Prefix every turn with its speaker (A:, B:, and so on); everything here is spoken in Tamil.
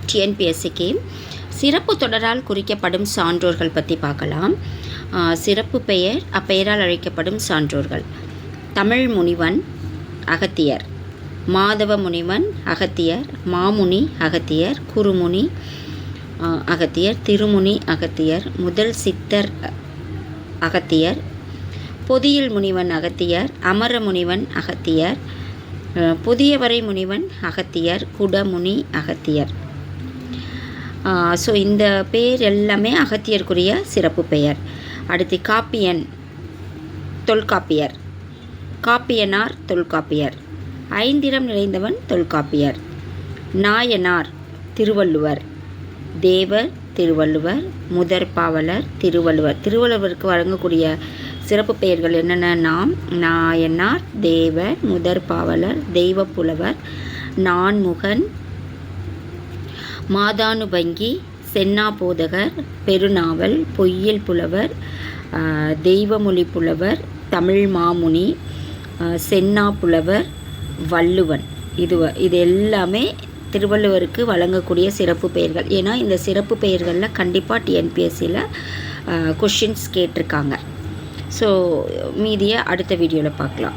A: டிஎன்பிஎஸ்சிக்கு சிறப்பு தொடரால் குறிக்கப்படும் சான்றோர்கள் பற்றி பார்க்கலாம். சிறப்பு பெயர், அப்பெயரால் அழைக்கப்படும் சான்றோர்கள்: தமிழ் முனிவன் அகத்தியர், மாதவ முனிவன் அகத்தியர், மாமுனி அகத்தியர், குருமுனி அகத்தியர், திருமுனி அகத்தியர், முதல் சித்தர் அகத்தியர், பொதியில் முனிவன் அகத்தியர், அமர முனிவன் அகத்தியர், புதியவரை முனிவன் அகத்தியர், குடமுனி அகத்தியர். ஸோ இந்த பேர் எல்லாமே அகத்தியருக்குரிய சிறப்பு பெயர். அடுத்து காப்பியன், தொல்காப்பியர், காப்பியனார், தொல்காப்பியர், ஐந்திரம் நிறைந்தவன், தொல்காப்பியர். நாயனார், திருவள்ளுவர், தேவர், திருவள்ளுவர், முதற்பாவலர், திருவள்ளுவர். திருவள்ளுவருக்கு வழங்கக்கூடிய சிறப்பு பெயர்கள் என்னென்னா: நாயனார், தேவர், முதற்பாவலர், தெய்வப்புலவர், நான்முகன், மாதானுபங்கி, சென்னாபோதகர், பெருநாவல், பொய்யில் புலவர், தெய்வமொழி புலவர், தமிழ் மாமுனி, சென்னா புலவர், வள்ளுவன். இது எல்லாமே திருவள்ளுவருக்கு வழங்கக்கூடிய சிறப்பு பெயர்கள். ஏன்னா இந்த சிறப்பு பெயர்களில் கண்டிப்பாக டிஎன்பிஎஸ்சியில் கொஷின்ஸ் கேட்டிருக்காங்க. ஸோ மீதியை அடுத்த வீடியோவில் பார்க்கலாம்.